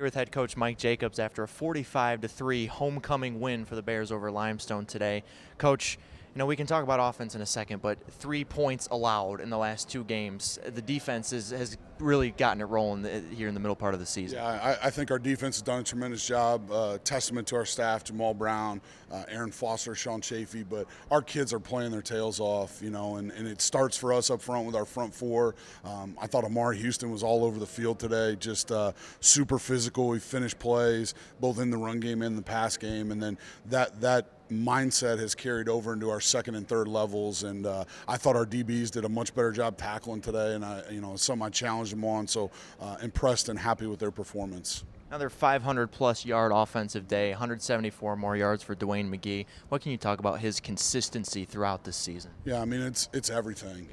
Here with head coach Mike Jacobs after a 45-3 homecoming win for the Bears over Limestone today. Coach, we can talk about offense in a second, but 3 points allowed in the last two games. The defense has really gotten it rolling here in the middle part of the season. Yeah, I think our defense has done a tremendous job. Testament to our staff, Jamal Brown, Aaron Foster, Sean Chafee. But our kids are playing their tails off, and it starts for us up front with our front four. I thought Amari Houston was all over the field today, just super physical. He finished plays both in the run game and the pass game, and then that mindset has carried over into our second and third levels, and I thought our DBs did a much better job tackling today, and it's something I challenged them on. So impressed and happy with their performance. Another 500-plus yard offensive day, 174 more yards for Dwayne McGhee. What can you talk about his consistency throughout this season? Yeah, I mean, it's everything,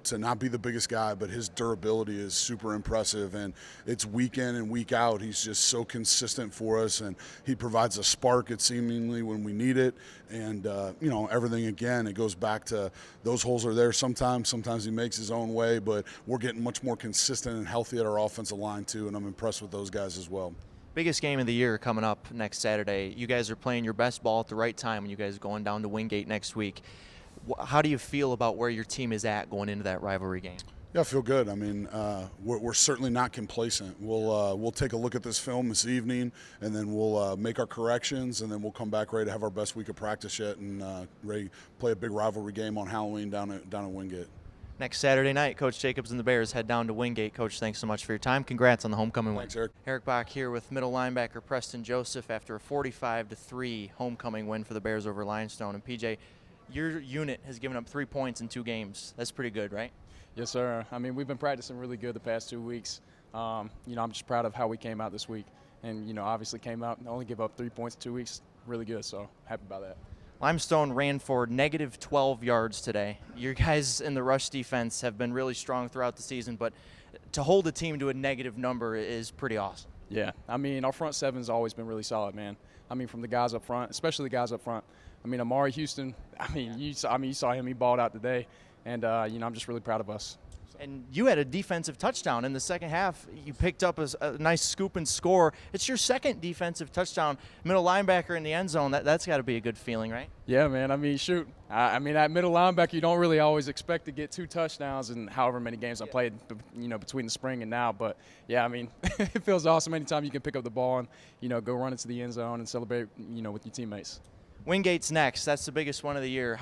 to not be the biggest guy, but his durability is super impressive, and it's week in and week out. He's just so consistent for us, and he provides a spark, it seemingly, when we need it. And, everything, again, it goes back to those holes are there sometimes. Sometimes he makes his own way, but we're getting much more consistent and healthy at our offensive line, too, and I'm impressed with those guys as well. Biggest game of the year coming up next Saturday. You guys are playing your best ball at the right time when you guys are going down to Wingate next week. How do you feel about where your team is at going into that rivalry game? Yeah, I feel good. I mean, we're certainly not complacent. We'll take a look at this film this evening, and then we'll make our corrections, and then we'll come back ready to have our best week of practice yet, and ready to play a big rivalry game on Halloween down at Wingate. Next Saturday night, Coach Jacobs and the Bears head down to Wingate. Coach, thanks so much for your time. Congrats on the homecoming win. Thanks, Eric. Eric Bach here with middle linebacker Preston Joseph after a 45-3 homecoming win for the Bears over Limestone. And PJ, your unit has given up 3 points in 2 games. That's pretty good, right? Yes, sir. I mean, we've been practicing really good the past 2 weeks. I'm just proud of how we came out this week. And, obviously came out and only give up 3 points in 2 weeks. Really good, so happy about that. Limestone ran for negative 12 yards today. Your guys in the rush defense have been really strong throughout the season, but to hold a team to a negative number is pretty awesome. Yeah, I mean, our front seven's always been really solid, man. I mean, from the guys up front, especially the guys up front. I mean, Amari Houston, you saw him, he balled out today, and, I'm just really proud of us. And you had a defensive touchdown in the second half. You picked up a nice scoop and score. It's your second defensive touchdown. Middle linebacker in the end zone, that's got to be a good feeling, right? Yeah, man. I mean, shoot. At middle linebacker, you don't really always expect to get 2 touchdowns in however many games I played, between the spring and now. But, yeah, I mean, it feels awesome anytime you can pick up the ball and, go run into the end zone and celebrate, with your teammates. Wingate's next. That's the biggest one of the year.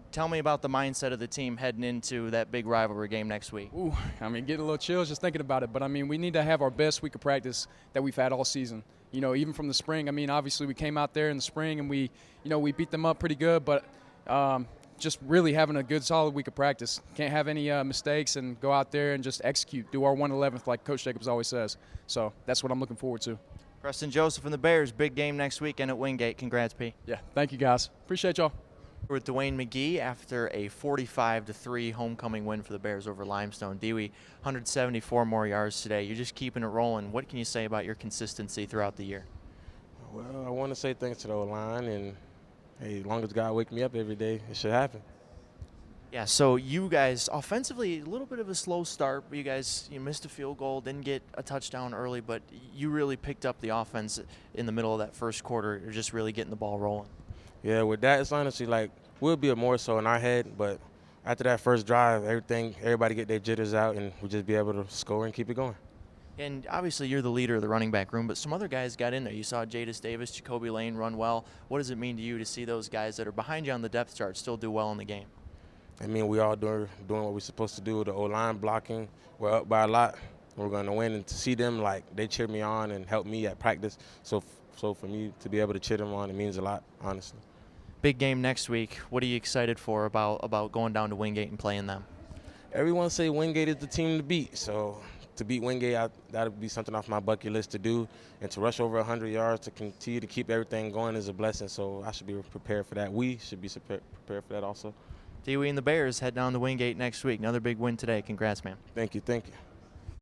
Tell me about the mindset of the team heading into that big rivalry game next week. Ooh, getting a little chills just thinking about it. But, we need to have our best week of practice that we've had all season. Even from the spring. Obviously we came out there in the spring and we beat them up pretty good. But just really having a good, solid week of practice. Can't have any mistakes and go out there and just execute, do our 1/11th like Coach Jacobs always says. So that's what I'm looking forward to. Preston Joseph and the Bears, big game next weekend at Wingate. Congrats, P. Yeah, thank you, guys. Appreciate y'all. With Dwayne McGhee after a 45-3 homecoming win for the Bears over Limestone. Dewey, 174 more yards today. You're just keeping it rolling. What can you say about your consistency throughout the year? Well, I want to say thanks to the O-line, and hey, as long as God wake me up every day, it should happen. Yeah, so you guys, offensively, a little bit of a slow start. You missed a field goal, didn't get a touchdown early, but you really picked up the offense in the middle of that first quarter. You're just really getting the ball rolling. Yeah, with that, it's honestly we'll be more so in our head, but after that first drive, everybody get their jitters out, and we'll just be able to score and keep it going. And obviously you're the leader of the running back room, but some other guys got in there. You saw Jadis Davis, Jacoby Lane run well. What does it mean to you to see those guys that are behind you on the depth chart still do well in the game? We all doing what we're supposed to do. The O-line blocking, we're up by a lot. We're going to win, and to see them, they cheer me on and help me at practice. So for me to be able to cheer them on, it means a lot, honestly. Big game next week. What are you excited for about going down to Wingate and playing them? Everyone say Wingate is the team to beat. So to beat Wingate, that would be something off my bucket list to do. And to rush over 100 yards to continue to keep everything going is a blessing. So I should be prepared for that. We should be prepared for that also. Dewey and the Bears head down to Wingate next week. Another big win today. Congrats, man. Thank you.